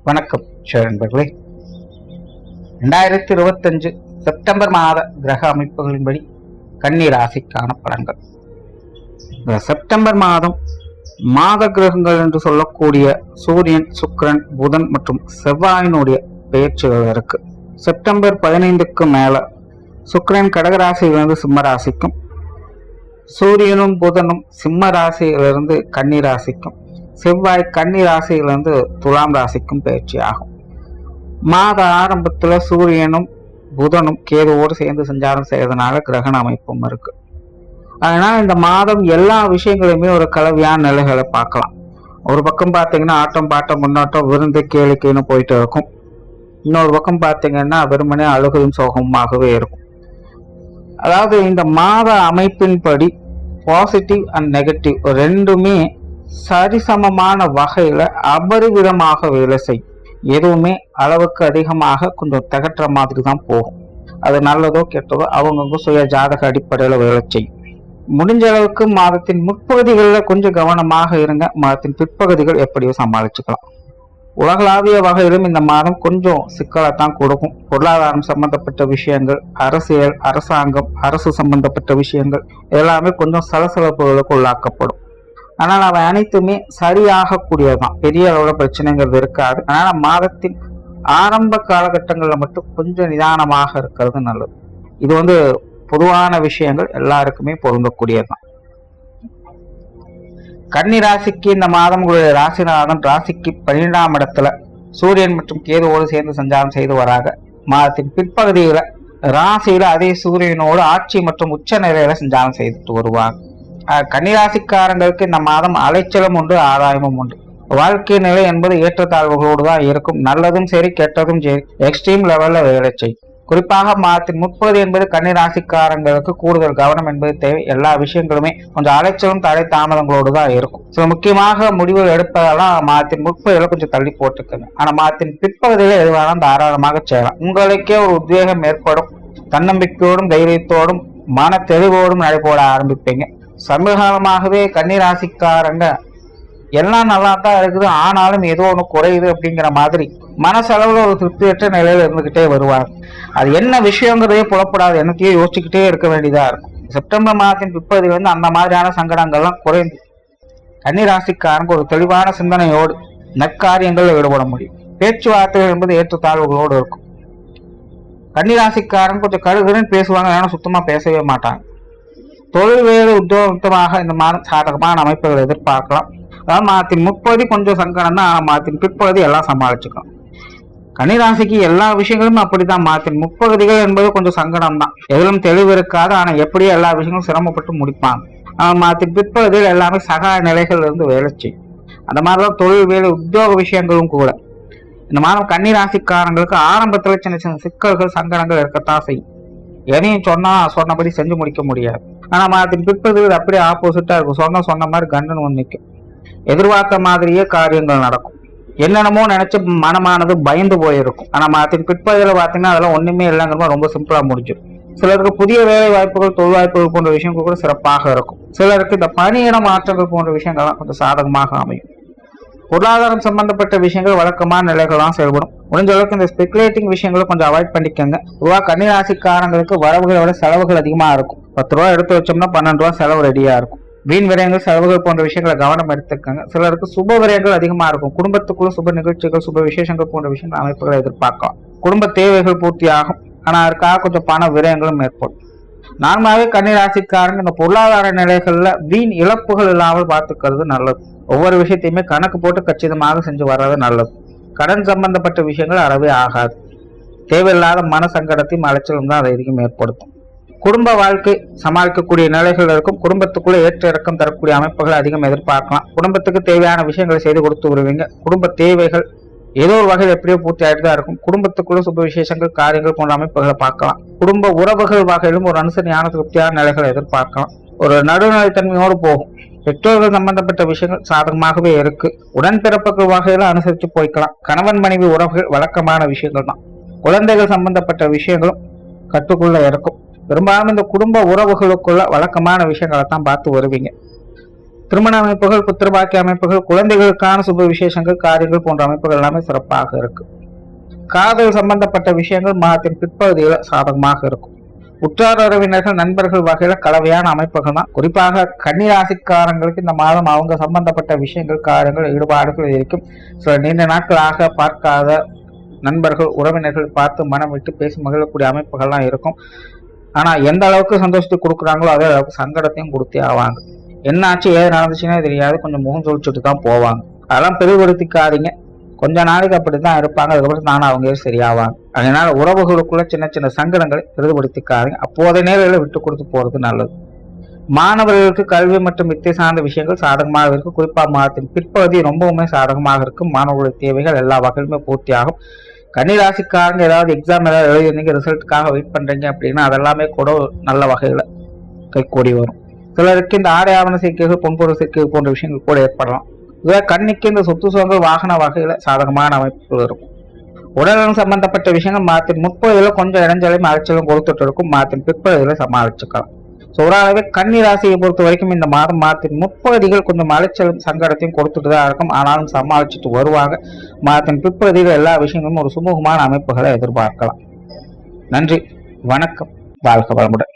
வணக்கம் நண்பர்களே. 2025 செப்டம்பர் மாத கிரக அமைப்புகளின்படி கன்னி ராசிக்கான பலன்கள். இந்த செப்டம்பர் மாதம் மாத கிரகங்கள் என்று சொல்லக்கூடிய சூரியன், சுக்கிரன், புதன் மற்றும் செவ்வாயினுடைய பெயர்ச்சிகள் இருக்கு. செப்டம்பர் 15க்கு மேல சுக்கிரன் கடகராசியிலிருந்து சிம்ம ராசிக்கும், சூரியனும் புதனும் சிம்ம ராசியிலிருந்து கன்னி ராசிக்கும், செவ்வாய் கன்னி ராசியிலிருந்து துலாம் ராசிக்கும் பயிற்சி ஆகும். மாத ஆரம்பத்துல சூரியனும் புதனும் கேதுவோடு சேர்ந்து சஞ்சாரம் செய்யறதுனால கிரகண அமைப்பும் இருக்கு. அதனால இந்த மாதம் எல்லா விஷயங்களுமே ஒரு கலவையான நிலைகளை பார்க்கலாம். ஒரு பக்கம் பார்த்தீங்கன்னா ஆட்டம் பாட்டம் முன்னோட்டம் விருந்து கேளிக்கைன்னு போயிட்டு இருக்கும். இன்னொரு பக்கம் பார்த்தீங்கன்னா வெறுமனே அழுகையும் சோகமாகவே இருக்கும். அதாவது இந்த மாத அமைப்பின்படி பாசிட்டிவ் அண்ட் நெகட்டிவ் ரெண்டுமே சரிசமமான வகையில அபரிவிதமாக வேலை செய்யும். எதுவுமே அளவுக்கு அதிகமாக கொஞ்சம் திகட்டுற மாதிரி தான் போகும். அது நல்லதோ கெட்டதோ அவங்கவுங்க சுய ஜாதக அடிப்படையில வேலை செய்யும். முடிஞ்ச அளவுக்கு மாதத்தின் முற்பகுதிகளில் கொஞ்சம் கவனமாக இருங்க. மாதத்தின் பிற்பகுதிகள் எப்படியோ சமாளிச்சுக்கலாம். உலகளாவிய வகையிலும் இந்த மாதம் கொஞ்சம் சிக்கலைத்தான் கொடுக்கும். பொருளாதாரம் சம்பந்தப்பட்ட விஷயங்கள், அரசியல், அரசாங்கம், அரசு சம்பந்தப்பட்ட விஷயங்கள் எல்லாமே கொஞ்சம் சலசலப்புகளுக்கு உள்ளாக்கப்படும். ஆனால் அவை அனைத்துமே சரியாகக்கூடியதுதான். பெரிய அளவுல பிரச்சனைங்கிறது இருக்காது. அதனால மாதத்தின் ஆரம்ப காலகட்டங்களில் மட்டும் கொஞ்சம் நிதானமாக இருக்கிறது நல்லது. இது பொதுவான விஷயங்கள் எல்லாருக்குமே பொருந்தக்கூடியதுதான். கன்னி ராசிக்கு இந்த மாதம் உங்களுடைய ராசிநாதன் ராசிக்கு 12ஆம் இடத்துல சூரியன் மற்றும் கேதுவோடு சேர்ந்து சஞ்சாரம் செய்து வராங்க. மாதத்தின் பிற்பகுதியில ராசியில அதே சூரியனோடு ஆட்சி மற்றும் உச்ச நிலையில சஞ்சாரம் செய்துட்டு வருவாங்க. கன்னிராசிக்காரங்களுக்கு இந்த மாதம் அலைச்சலும் உண்டு, ஆதாயமும் உண்டு. வாழ்க்கை நிலை என்பது ஏற்றத்தாழ்வுகளோடு தான் இருக்கும். நல்லதும் சரி கெட்டதும் சரி எக்ஸ்ட்ரீம் லெவல்ல வேலை செய்யும். குறிப்பாக மாதத்தின் முற்பகுதி என்பது கன்னிராசிக்காரங்களுக்கு கூடுதல் கவனம் என்பது தேவை. எல்லா விஷயங்களுமே கொஞ்சம் அலைச்சலும் தடை தாமதங்களோடு தான் இருக்கும். சில முக்கியமாக முடிவுகள் எடுப்பதெல்லாம் மாதத்தின் முற்பகுதியில கொஞ்சம் தள்ளி போட்டுக்கோங்க. ஆனா மாதத்தின் பிற்பகுதியில எதுவானாலும் தாராளமாக செய்யலாம். உங்களுக்கே ஒரு உத்வேகம் ஏற்படும். தன்னம்பிக்கையோடும் தைரியத்தோடும் மன தெளிவோடும் நடைபோட ஆரம்பிப்பீங்க. சமீபகாலமாகவே கன்னிராசிக்காரங்க எல்லாம் நல்லா தான் இருக்குது, ஆனாலும் ஏதோ ஒன்று குறையுது அப்படிங்கிற மாதிரி மனசளவுல ஒரு திருப்தியற்ற நிலையில இருந்துகிட்டே வருவாங்க. அது என்ன விஷயங்கிறதே புலப்படாது, என்னத்தையோ யோசிச்சுக்கிட்டே இருக்க வேண்டியதா இருக்கும். செப்டம்பர் மாதத்தின் பிற்பகுதி அந்த மாதிரியான சங்கடங்கள்லாம் குறைந்து கன்னிராசிக்காரங்க ஒரு தெளிவான சிந்தனையோடு நற்காரியங்களில் ஈடுபட முடியும். பேச்சுவார்த்தைகள் என்பது ஏற்றத்தாழ்வுகளோடு இருக்கும். கன்னிராசிக்காரங்க கொஞ்சம் கடுகுன்னு பேசுவாங்க, ஏன்னா சுத்தமா பேசவே மாட்டாங்க. தொழில் வேறு உத்தியோகமாக இந்த மாதம் சாதகமான அமைப்புகளை எதிர்பார்க்கலாம். அதாவது மாதத்தின் முற்பகுதி கொஞ்சம் சங்கடம் தான், மாதத்தின் பிற்பகுதி எல்லாம் சமாளிச்சுக்கலாம். கன்னிராசிக்கு எல்லா விஷயங்களும் அப்படித்தான். மாதத்தின் முற்பகுதிகள் என்பது கொஞ்சம் சங்கடம் தான், எதிலும் தெளிவு இருக்காது. ஆனா எப்படியும் எல்லா விஷயங்களும் சிரமப்பட்டு முடிப்பாங்க. மாதத்தின் பிற்பகுதியில் எல்லாமே சகாய நிலைகள் இருந்து வேலை செய்யும். அந்த மாதிரிதான் தொழில் வேலை உத்தியோக விஷயங்களும் கூட. இந்த மாதம் கன்னிராசிக்காரங்களுக்கு ஆரம்பத்துல சின்ன சின்ன சிக்கல்கள் சங்கடங்கள் இருக்கத்தான் செய்யும். எதையும் சொன்னபடி செஞ்சு முடிக்க முடியாது. ஆனா மாதத்தின் பிற்பகுதியில் அப்படியே ஆப்போசிட்டா இருக்கும். சொன்ன மாதிரி கண்டன் வந்து நிற்கும். எதிர்பார்த்த மாதிரியே காரியங்கள் நடக்கும். என்னென்னமோ நினைச்சு மனமானது பயந்து போயிருக்கும். ஆனா மாதத்தின் பிற்பகுதியில பாத்தீங்கன்னா அதெல்லாம் ஒண்ணுமே இல்லைங்கிற ரொம்ப சிம்பிளா முடிஞ்சிடும். சிலருக்கு புதிய வேலை வாய்ப்புகள், தொழில் வாய்ப்புகள் போன்ற விஷயங்கள் கூட சிறப்பாக இருக்கும். சிலருக்கு இந்த பணியிட மாற்றங்கள் போன்ற விஷயங்கள்லாம் கொஞ்சம் சாதகமாக அமையும். பொருளாதாரம் சம்பந்தப்பட்ட விஷயங்கள் வழக்கமான நிலைகள்லாம் செயல்படும். முடிஞ்ச அளவுக்கு இந்த ஸ்பெகுலேட்டிங் விஷயங்களை கொஞ்சம் அவாய்ட் பண்ணிக்கோங்க. பொதுவாக கன்னிராசிக்காரங்களுக்கு வரவுகளை விட செலவுகள் அதிகமாக இருக்கும். 10 ரூபா எடுத்து வச்சோம்னா 12 ரூபா செலவு ரெடியா இருக்கும். வீண் விரயங்கள், செலவுகள் போன்ற விஷயங்களை கவனம் எடுத்துக்கோங்க. சிலருக்கு சுப விரயங்கள் அதிகமா இருக்கும். குடும்பத்துக்குள்ள சுப நிகழ்ச்சிகள், சுப விசேஷங்கள் போன்ற விஷயங்கள் அமைப்புகளை எதிர்பார்க்கலாம். குடும்ப தேவைகள் பூர்த்தி ஆகும். ஆனா அதுக்காக கொஞ்சம் பண விரயங்களும் ஏற்படும். நார்மலாவே கன்னிராசிக்காரங்க இந்த பொருளாதார நிலைகள்ல வீண் இழப்புகள் இல்லாமல் பார்த்துக்கிறது நல்லது. ஒவ்வொரு விஷயத்தையுமே கணக்கு போட்டு கச்சிதமாக செஞ்சு வர்றது நல்லது. கடன் சம்பந்தப்பட்ட விஷயங்கள் அறவே ஆகாது. தேவையில்லாத மன சங்கடத்தையும் அலைச்சலும் தான் அதை அதிகம் ஏற்படுத்தும். குடும்ப வாழ்க்கை சமாளிக்கக்கூடிய நிலைகள் இருக்கும். குடும்பத்துக்குள்ள ஏற்ற இறக்கம் தரக்கூடிய அமைப்புகள் அதிகம் எதிர்பார்க்கலாம். குடும்பத்துக்கு தேவையான விஷயங்களை செய்து கொடுத்து வருவீங்க. குடும்ப தேவைகள் ஏதோ ஒரு வகையில் எப்படியோ பூர்த்தி ஆகிட்டு தான் இருக்கும். குடும்பத்துக்குள்ள சுப விசேஷங்கள், காரியங்கள் போன்ற அமைப்புகளை பார்க்கலாம். குடும்ப உறவுகள் வகையிலும் ஒரு அனுசரணையான திருப்தியான நிலைகளை எதிர்பார்க்கலாம். ஒரு நடுநிலைத்தன்மையோடு போகும். பெற்றோர்கள் சம்பந்தப்பட்ட விஷயங்கள் சாதகமாகவே இருக்கு. உடன்பிறப்புகள் வகையில அனுசரித்து போய்க்கலாம். கணவன் மனைவி உறவுகள் வழக்கமான விஷயங்கள் தான். குழந்தைகள் சம்பந்தப்பட்ட விஷயங்களும் கட்டுக்குள்ள இருக்கும். பெரும்பாலும் இந்த குடும்ப உறவுகளுக்குள்ள வழக்கமான விஷயங்களை தான் பார்த்து வருவீங்க. திருமண அமைப்புகள், புத்திரபாக்கிய அமைப்புகள், குழந்தைகளுக்கான சுப விசேஷங்கள், காரியங்கள் போன்ற அமைப்புகள் எல்லாமே சிறப்பாக இருக்கு. காதல் சம்பந்தப்பட்ட விஷயங்கள் மாதத்தின் பிற்பகுதியில சாதகமாக இருக்கும். உற்றார் உறவினர்கள், நண்பர்கள் வகையில கலவையான அமைப்புகள் தான். குறிப்பாக கன்னிராசிக்காரங்களுக்கு இந்த மாதம் அவங்க சம்பந்தப்பட்ட விஷயங்கள், காரியங்கள், ஈடுபாடுகள் இருக்கும். சில நீண்ட நாட்களாக பார்க்காத நண்பர்கள், உறவினர்கள் பார்த்து மனம் விட்டு பேசி மகிழக்கூடிய அமைப்புகள்லாம் இருக்கும். ஆனா எந்த அளவுக்கு சந்தோஷத்தை கொடுக்குறாங்களோ அதே அளவுக்கு சங்கடத்தையும் கொடுத்தே ஆவாங்க. என்னாச்சு ஏது நடந்துச்சுன்னே தெரியாது, கொஞ்சம் முகம் சொல்லிச்சுட்டு தான் போவாங்க. அதெல்லாம் பெருவடுத்திக்காதீங்க. கொஞ்ச நாளைக்கு அப்படித்தான் இருப்பாங்க, அதுக்கப்புறம் தானே அவங்க சரியாவாங்க. அதனால உறவுகளுக்குள்ள சின்ன சின்ன சங்கடங்களை பெரிதுபடுத்திக்காதீங்க. அப்போதைய நேரில் விட்டு கொடுத்து போறது நல்லது. மாணவர்களுக்கு கல்வி மற்றும் வித்தை சார்ந்த விஷயங்கள் சாதகமாக இருக்கு. குறிப்பா மாதத்தின் பிற்பகுதி ரொம்பவுமே சாதகமாக இருக்கும். மாணவர்களுடைய தேவைகள் எல்லா வகையிலுமே பூர்த்தி ஆகும். கன்னிராசிக்காரங்க ஏதாவது எக்ஸாம் ஏதாவது எழுதிருந்தீங்க, ரிசல்ட்டுக்காக வெயிட் பண்றீங்க அப்படின்னா அதெல்லாமே கூட நல்ல வகையில கைகூடி வரும். சிலருக்கு இந்த ஆடை ஆவண சேர்க்கைகள், பொன்பொருள் சேர்க்கைகள் போன்ற விஷயங்கள் கூட ஏற்படலாம். இதுவே கண்ணிக்கு இந்த சொத்து சுகங்கள், வாகன வகையில சாதகமான அமைப்புகள் இருக்கும். உடல்நலம் சம்பந்தப்பட்ட விஷயங்கள் மாதத்தின் முற்பகுதியில கொஞ்சம் இடைஞ்சலையும் அலைச்சலும் கொடுத்துட்டு இருக்கும். மாதத்தின் பிற்பகுதியில சமாளிச்சுக்கலாம். ஓரளவு கன்னி ராசியை பொறுத்த வரைக்கும் இந்த மாதம் மாதத்தின் முற்பகுதிகள் கொஞ்சம் அலைச்சலும் சங்கடத்தையும் கொடுத்துட்டு தான் இருக்கும். ஆனாலும் சமாளிச்சுட்டு வருவாங்க. மாதத்தின் பிற்பகுதியில் எல்லா விஷயங்களும் ஒரு சுமூகமான அமைப்புகளை எதிர்பார்க்கலாம். நன்றி, வணக்கம், வாழ்க வளமுடன்.